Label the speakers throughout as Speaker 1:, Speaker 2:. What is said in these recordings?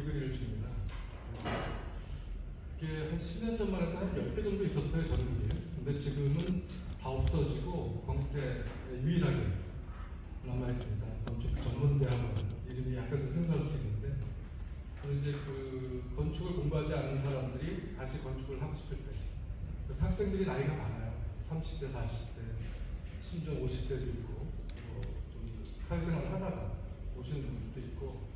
Speaker 1: 디그리를 줍니다. 그게 한 10년 전만 해도 한 10개 정도 있었어요, 전국에. 근데 지금은 다 없어지고 건국대 유일하게 남아있습니다. 건축 전문대학원 이름이 약간 좀 생소할 수 있는데, 이제 그 건축을 공부하지 않은 사람들이 다시 건축을 하고 싶을 때, 그래서 학생들이 나이가 많아요. 30대, 40대, 심지어 50대도 있고, 좀 사회생활을 하다가 오시는 분들도 있고.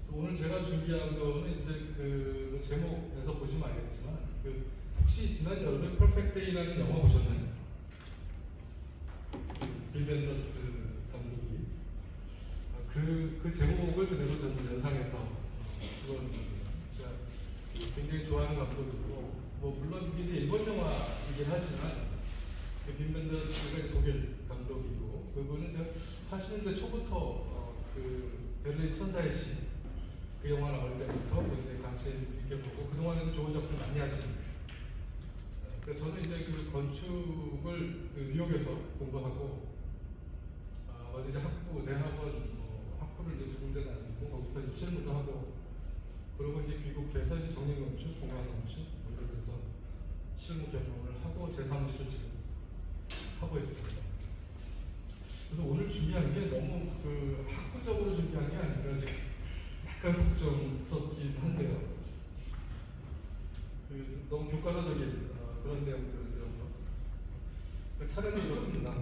Speaker 1: 그래서 오늘 제가 준비한 거는 이제 그 제목에서 보시면 알겠지만, 그 혹시 지난 여름에 퍼펙트 데이라는 영화 보셨나요? 빌 벤더스 감독이 그 제목을 그대로 저는 연상해서 찍었는데, 그러니까 굉장히 좋아하는 감독이고, 뭐 물론 이게 이제 일본 영화이긴 하지만 빌 벤더스가 독일 감독이고, 그분은 이제 80년대 초부터 그 베를린 천사의 시 그 영화 나올 때부터 굉장히 관심 있게 보고 그동안에도 좋은 작품 많이 하시는. 그러니까 저는 이제 그 건축을 그 뉴욕에서 공부하고 어디 학부, 대학원, 학부를 이제 두 군데 다니고 거기서 이제 실무도 하고, 그리고 이제 귀국해서 이제 정리건축, 공간건축 뭐 이런 데서 실무 경험을 하고 제 사무실을 지금 하고 있습니다. 그래서 오늘 준비한 게 너무 그 학구적으로 준비한 게 아닌가 지금 약간 걱정스럽긴 한데요. 그 너무 교과서적인 그런 내용들을 들어서 차라리 이렇습니다.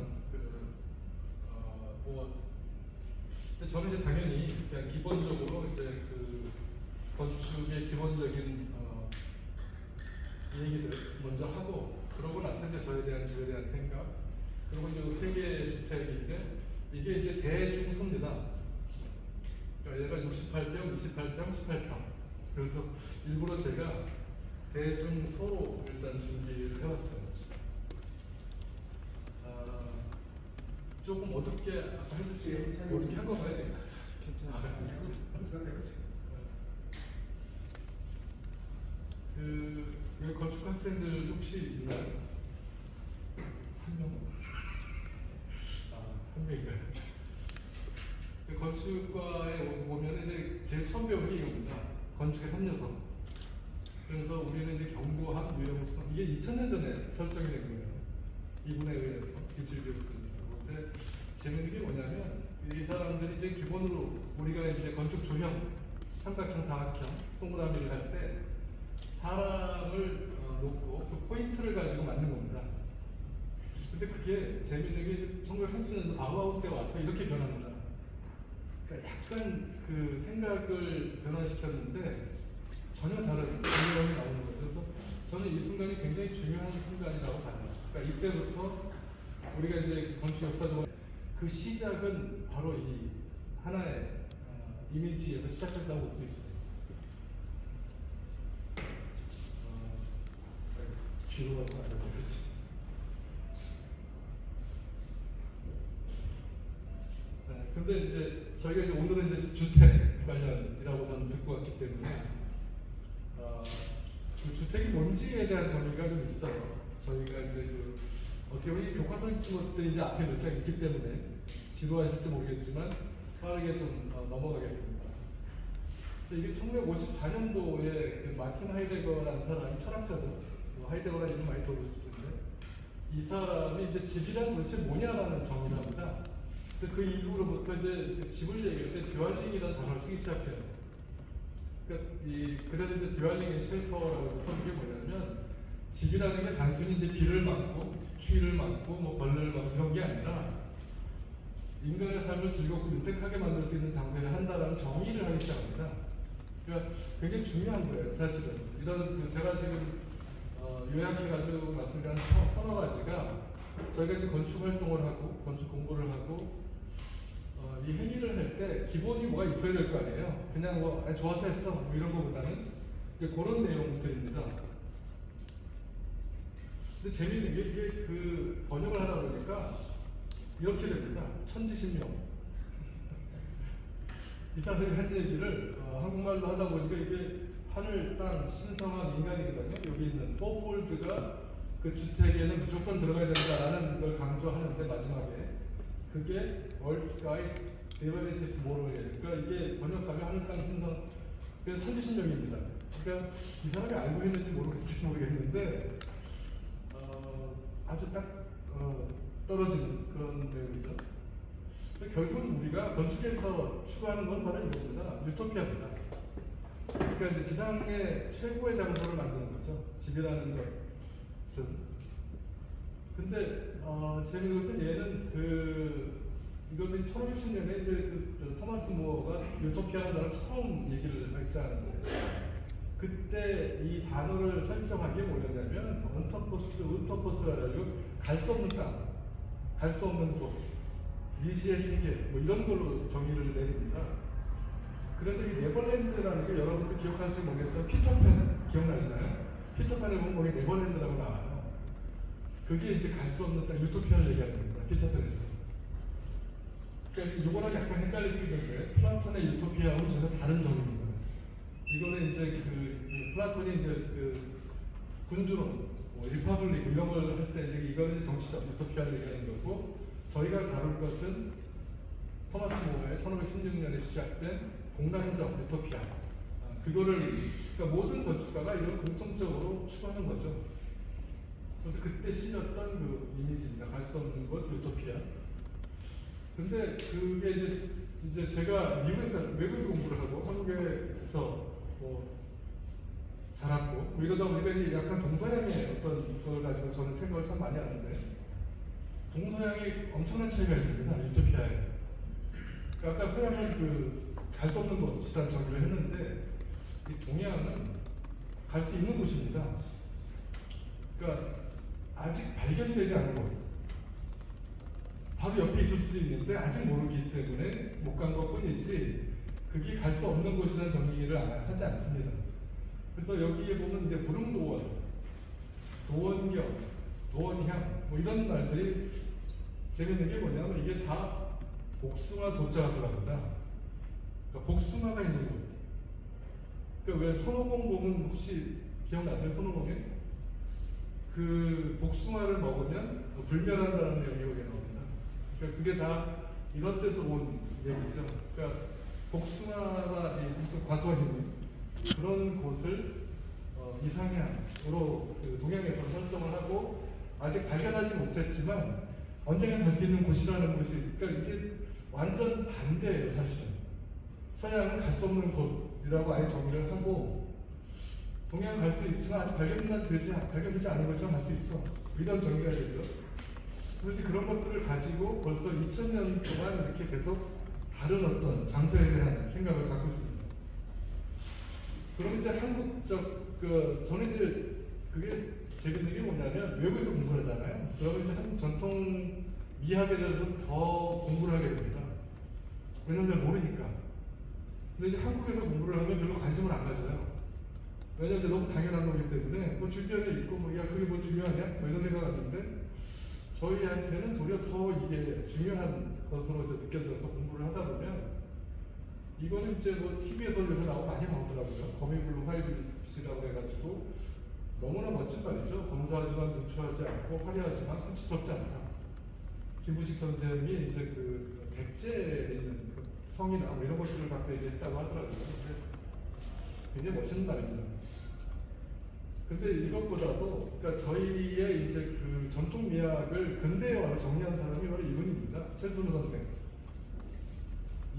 Speaker 1: 근데 저는 이제 당연히 그냥 기본적으로 이제 그 건축의 기본적인 얘기들 먼저 하고, 그러고 나서 이제 저에 대한 집에 대한 생각, 그리고 이제 세계 주택인데 이게 이제 대중소입니다. 그러니까 얘가 68평, 28평, 18평. 그래서 일부러 제가 대중소로 일단 준비를 해왔어요. 조금 어둡게 해주세요. 어떻게 한 건가요, 제가? 괜찮아요. 여기 건축 학생들 혹시 있나요? 한 명? 한 명인가요? 건축과에 오면 이제 제일 처음 배우는 게 이겁니다. 건축의 3요소. 그래서 우리는 이제 경고함, 유용성, 이게 2000년 전에 설정이 된 거예요. 이분에 의해서 비질비었습니다. 근데 재밌는 게 뭐냐면 이 사람들이 이제 기본으로 우리가 이제 건축 조형, 삼각형, 사각형, 동그라미를 할 때 사람을 놓고 그 포인트를 가지고 만든 겁니다. 근데 그게 재밌는 게 1930년도 바우하우스에 와서 이렇게 변합니다. 그러니까 약간 그 생각을 변화시켰는데 전혀 다른 내용이 나오는 거예요. 그래서 저는 이 순간이 굉장히 중요한 순간이라고 봐요. 그러니까 이때부터 우리가 이제 건축 역사적으로 그 시작은 바로 이 하나의 이미지에서 시작된다고 볼 수 있어요. 뒤로 가서 알려드리지. 근데 이제 저희가 이제 오늘은 이제 주택 관련이라고 저는 듣고 왔기 때문에 그 주택이 뭔지에 대한 정의가 좀 있어요. 저희가 이제 그 어떻게 보면 교과서 같은 이제 앞에 몇 장 있기 때문에 지루하실지 모르겠지만 빠르게 좀 넘어가겠습니다. 이게 1954년도에 그 마틴 하이데거라는 사람이 철학자죠. 하이데거라는 이름 많이 들어보실 텐데 이 사람이 이제 집이란 도대체 뭐냐라는 정의를 합니다. 그 이후로부터 이제 집을 얘기할 때 듀얼링이라는 단어를 쓰기 시작해요. 그러니까 그래서 이제 듀얼링 앤 쉘터라고 해서 이게 뭐냐면 집이라는 게 단순히 이제 비를 막고 추위를 막고 뭐 벌레를 막고 이런 게 아니라 인간의 삶을 즐겁고 윤택하게 만들 수 있는 장소에 한다라는 정의를 하기 시작합니다. 그러니까 굉장히 중요한 거예요, 사실은. 이런 제가 지금 요약해가지고 말씀드린 서너 가지가 저희가 이제 건축 활동을 하고 건축 공부를 하고 이 행위를 할 때 기본이 뭐가 있어야 될 거 아니에요. 그냥 뭐 좋아서 했어 뭐 이런 거보다는 이제 그런 내용들입니다. 근데 재미있는 게 이게 그 번역을 하다 보니까 이렇게 됩니다. 천지신명. 이 사람이 한 얘기를 한국말로 하다 보니까 이게 하늘, 땅, 신성한 인간이거든요. 여기 있는 포폴드가 그 주택에는 무조건 들어가야 된다라는 걸 강조하는데 마지막에 그게 월드 스카이 데버리티스 모로예요. 그러니까 이게 번역하면 하늘, 땅, 신성 그래서 천지신명입니다. 그러니까 이 사람이 알고 있는지 모르겠는데 아주 딱 떨어지는 그런 내용이죠. 결국은 우리가 건축에서 추구하는 건 바로 이겁니다. 유토피아입니다. 그러니까 이제 지상의 최고의 장소를 만드는 거죠. 집이라는 것은. 근데 재미있는 것은 얘는 이것도 1510년에 이제 토마스 무어가 유토피아라는 단어를 처음 얘기를 하기 시작하는데, 그때 이 단어를 설정한 게 뭐였냐면 언터포스, 우터포스라 가지고 갈 수 없는 땅, 갈 수 없는 곳, 미지의 세계 뭐 이런 걸로 정의를 내립니다. 그래서 이 네버랜드라는 게 여러분들 기억하실지 모르겠지만 피터팬 기억나시나요? 피터팬에 보면 거기 네버랜드라고 나와요. 그게 이제 갈 수 없는 땅, 유토피아를 얘기하는 겁니다. 피터팬에서. 그러니까 이거랑 약간 헷갈릴 수 있는데 플라톤의 유토피아하고는 전혀 다른 정의입니다. 이거는 이제 플라톤이 이제 군주론, 리퍼블릭 이런 걸 할 때 이제 이거는 정치적 유토피아를 얘기하는 거고, 저희가 다룰 것은 토마스 무어의 1516년에 시작된 공간적 유토피아. 그러니까 모든 건축가가 이걸 공통적으로 추구하는 거죠. 그래서 그때 실렸던 그 이미지입니다. 갈 수 없는 곳 유토피아. 근데 그게 이제 제가 외국에서 공부를 하고 한국에서 자랐고 이러다 보니까 약간 동서양의 어떤 걸 가지고 저는 생각을 참 많이 하는데, 동서양이 엄청난 차이가 있습니다. 유토피아에. 그러니까 아까 서양은 갈 수 없는 곳이라는 정의를 했는데, 이 동양은 갈 수 있는 곳입니다. 그러니까 아직 발견되지 않은 곳. 바로 옆에 있을 수도 있는데 아직 모르기 때문에 못 간 것 뿐이지, 그게 갈 수 없는 곳이라는 정의를 하지 않습니다. 그래서 여기에 보면 이제 부릉도원, 도원경, 도원향 뭐 이런 말들이 재밌는 게 뭐냐면 이게 다 복숭아 도자가 들어갑니다. 그러니까 복숭아가 있는 곳. 그러니까 왜 손오공 보면 혹시 기억나세요? 손오공에? 그 복숭아를 먹으면 불멸한다는 내용이 여기에 나옵니다. 그러니까 그게 다 이런 데서 온 얘기죠. 그러니까 복숭아가 무슨 과수원 있는 그런 곳을 이상향으로 동양에서 설정을 하고, 아직 발견하지 못했지만 언젠가 갈 수 있는 곳이라는 것이, 그러니까 이게 완전 반대예요, 사실은. 서양은 갈 수 없는 곳이라고 아예 정의를 하고, 동양은 갈 수 있지만 아직 발견되지 않은 것처럼 갈 수 있어. 이런 정의가 되죠. 그런데 그런 것들을 가지고 벌써 2000년 동안 이렇게 계속 다른 어떤 장소에 대한 생각을 갖고 있습니다. 그럼 이제 한국적, 저는 이제 그게 재밌는 게 뭐냐면 외국에서 공부를 하잖아요. 그러면 이제 한국 전통 미학에 대해서 더 공부를 하게 됩니다. 왜냐면 잘 모르니까. 근데 이제 한국에서 공부를 하면 별로 관심을 안 가져요. 왜냐면 너무 당연한 거기 때문에 뭐 주변에 있고 야 그게 뭐 중요하냐? 뭐 이런 생각 같은데, 저희한테는 도리어 더 이게 중요한 것으로 느껴져서 공부를 하다 보면, 이거는 이제 뭐 TV에서 요새 많이 나오더라고요. 거미블루 화이트라고 해가지고 너무나 멋진 말이죠. 검소하지만 누추하지 않고 화려하지만 상처스럽지 않다. 김부식 선생이 이제 백제에 있는 성이나 뭐 이런 것들을 갖고 얘기했다고 하더라고요. 굉장히 멋진 말입니다. 근데 이것보다도, 그러니까 저희의 이제 전통 미학을 근대에 와서 정리한 사람이 바로 이분입니다. 최순우 선생.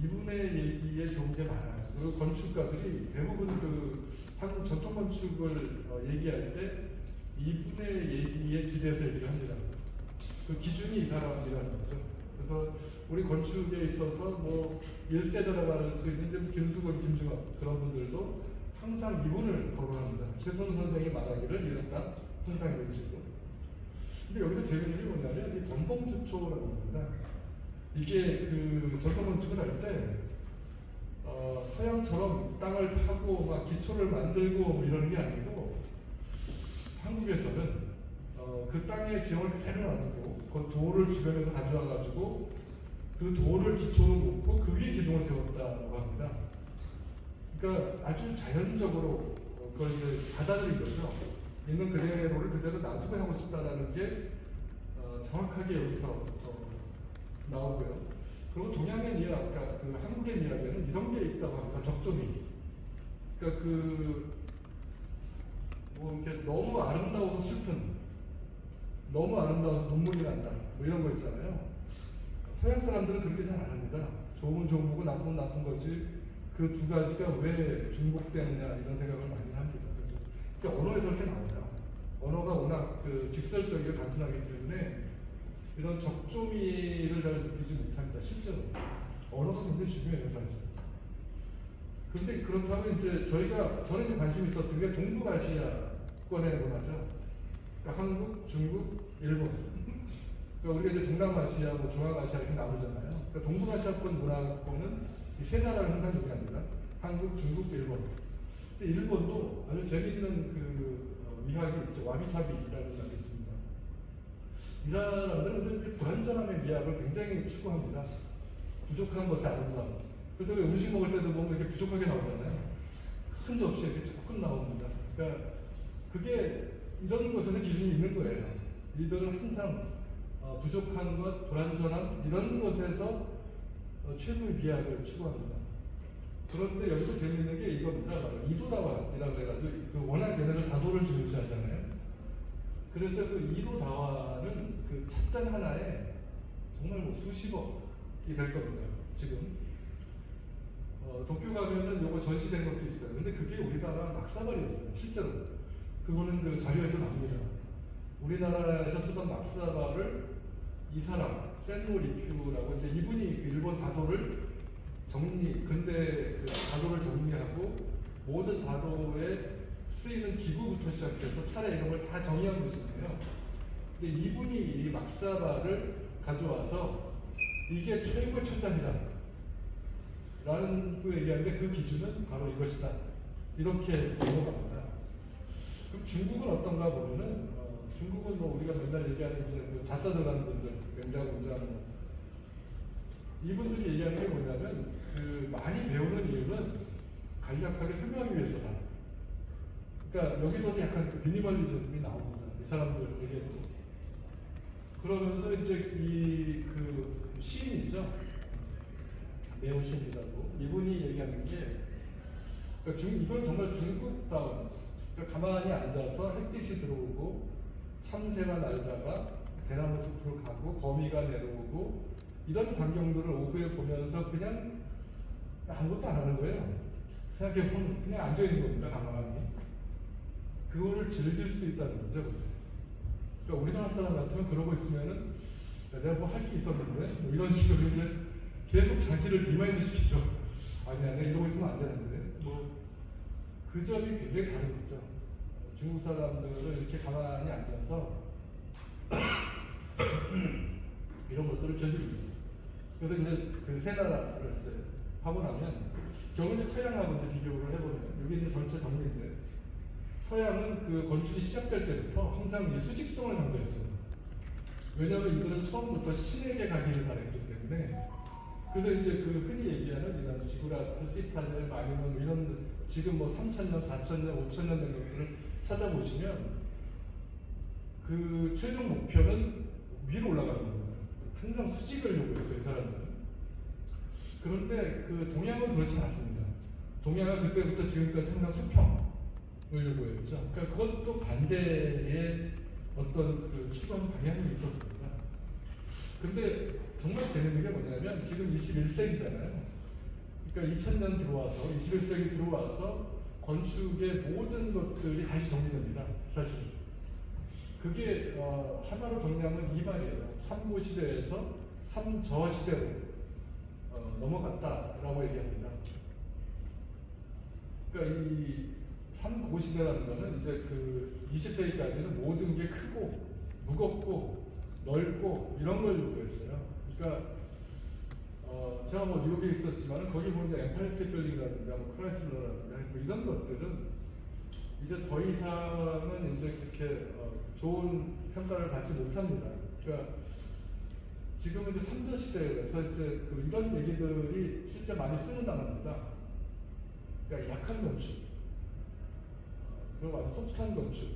Speaker 1: 이분의 얘기에 좋은 게 많아요. 그리고 건축가들이 대부분 한국 전통 건축을 얘기할 때 이분의 얘기에 기대서 얘기를 합니다. 그 기준이 이 사람이라는 거죠. 그래서 우리 건축에 있어서 뭐 1세대라고 할 수 있는 김수건, 김중업 그런 분들도 항상 이분을 거론합니다. 최순우 선생이 말하기를 이랬다. 항상 이런 식으로. 근데 여기서 재밌는 게 뭐냐면 이 덤벙주초라는 겁니다. 이게 전통 건축을 할 때 서양처럼 땅을 파고 막 기초를 만들고 뭐 이러는 게 아니고, 한국에서는 그 땅의 지형을 그대로 놔두고 그 돌을 주변에서 가져와 가지고 그 돌을 기초로 놓고 그 위에 기둥을 세웠다고 합니다. 그러니까 아주 자연적으로 그걸 이제 받아들인 거죠. 있는 그대로를 그대로 놔두고 하고 싶다라는 게 정확하게 여기서 나오고요. 그리고 동양의 미학, 한국의 미학에는 이런 게 있다고 합니다. 적조미. 그러니까 뭐 이렇게 너무 아름다워서 슬픈, 너무 아름다워서 눈물이 난다, 뭐 이런 거 있잖아요. 서양 사람들은 그렇게 잘 안 합니다. 좋은 좋은 거고 나쁜 나쁜 거지. 그 두 가지가 왜 중복되느냐 이런 생각을 많이 합니다. 그래서 그러니까 언어에서 그렇게 나옵니다. 언어가 워낙 직설적이고 단순하기 때문에 이런 적조미를 잘 느끼지 못합니다. 실제로 언어가 굉장히 중요해요, 사실. 그런데 그렇다면 이제 저는 관심이 있었던 게 동북아시아권의 문화죠. 그러니까 한국, 중국, 일본. 그러니까 우리가 이제 동남아시아, 뭐 중앙아시아 이렇게 나누잖아요. 그러니까 동북아시아권 문화권은 이 세 나라를 항상 얘기합니다. 한국, 중국, 일본. 근데 일본도 아주 재미있는 미학이 있죠. 와비사비라는 말이 있습니다. 이 사람들은 불완전함의 미학을 굉장히 추구합니다. 부족한 것의 아름다움. 그래서 왜 음식 먹을 때도 보면 이렇게 부족하게 나오잖아요. 큰 접시에 이렇게 조금 나옵니다. 그러니까 그게 이런 것에서 기준이 있는 거예요. 이들은 항상 부족한 것, 불완전함 이런 것에서 최고의 미학을 추구합니다. 그런데 여기서 재미있는 게 이겁니다. 바로 이도다완이라고 해가지고 워낙 얘네들 다도를 중요시하잖아요. 그래서 이도다완은 찻잔 하나에 정말 뭐 수십억이 될 겁니다. 지금 도쿄 가면은 요거 전시된 것도 있어요. 근데 그게 우리나라 막사발이었어요. 실제로 그거는 자료에도 나옵니다. 우리나라에서 쓰던 막사발을 이 사람 센노 리큐라고 이제 이분이 일본 다도를 근대 다도를 정리하고 모든 다도에 쓰이는 기구부터 시작해서 차례 이런 걸 다 정리한 분이에요. 근데 이분이 이 막사발을 가져와서 이게 최고의 찻잔이다 라는 얘기하는데 그 기준은 바로 이것이다. 이렇게 넘어갑니다. 그럼 중국은 어떤가 보면은 중국은 뭐 우리가 맨날 얘기하는 이제 자자 들어가는 분들, 명자공자 이분들이 얘기하는 게 뭐냐면 많이 배우는 이유는 간략하게 설명하기 위해서다. 그러니까 여기서도 약간 미니멀리즘이 나옵니다. 이 사람들 얘기해도. 그러면서 이제 시인이죠. 매우 시인이라고 이분이 얘기하는 게 그러니까 이건 정말 중국다운. 그러니까 가만히 앉아서 햇빛이 들어오고 참새가 날다가 대나무 숲으로 가고 거미가 내려오고 이런 광경들을 오후에 보면서 그냥 아무것도 안 하는 거예요. 생각해보면 그냥 앉아있는 겁니다. 가만히. 그거를 즐길 수 있다는 거죠. 그러니까 우리나라 사람 같으면 그러고 있으면은 내가 뭐 할 게 있었는데 뭐 이런 식으로 이제 계속 자기를 리마인드 시키죠. 아니야, 내가 이러고 있으면 안 되는데. 그 점이 굉장히 다른 거죠. 중국 사람들은 이렇게 가만히 앉아서 이런 것들을 즐깁니다. 그래서 이제 세 나라를 이제 하고 나면 결국 이제 서양하고 이제 비교를 해보면 여기 이제 전체 정리인데 서양은 건축이 시작될 때부터 항상 이 수직성을 강조했어요. 왜냐하면 이들은 처음부터 신에게 가기를 바랬기 때문에. 그래서 이제 흔히 얘기하는 이런 지구라트, 시타델, 마니몬 이런 지금 뭐 3,000년, 4,000년, 5,000년 된 것들을 찾아보시면 최종 목표는 위로 올라가는 겁니다. 항상 수직을 요구했어요, 이 사람들은. 그런데 동양은 그렇지 않습니다. 동양은 그때부터 지금까지 항상 수평을 요구했죠. 그러니까 그것도 반대의 어떤 추구하는 방향이 있었습니다. 근데 정말 재밌는 게 뭐냐면 지금 21세기잖아요. 그러니까 2000년 들어와서 21세기 들어와서 건축의 모든 것들이 다시 정리됩니다. 사실 그게 하나로 정리하면 이 말이에요. 삼고시대에서 삼저시대로 넘어갔다라고 얘기합니다. 그러니까 이 삼고시대라는 거는 이제 20세기까지는 모든 게 크고 무겁고 넓고 이런 걸 요구했어요. 그러니까 제가 뭐 뉴욕에 있었지만 거기 보면 이제 엠파이어 스테이트 빌딩이라든가 뭐 크라이슬러라든가 뭐 이런 것들은 이제 더 이상은 이제 그렇게 좋은 평가를 받지 못합니다. 그러니까 지금은 이제 3조 시대에서 이제 이런 얘기들이 실제 많이 쓰는 단어입니다. 그러니까 약한 건축, 그리고 아주 소프트한 건축.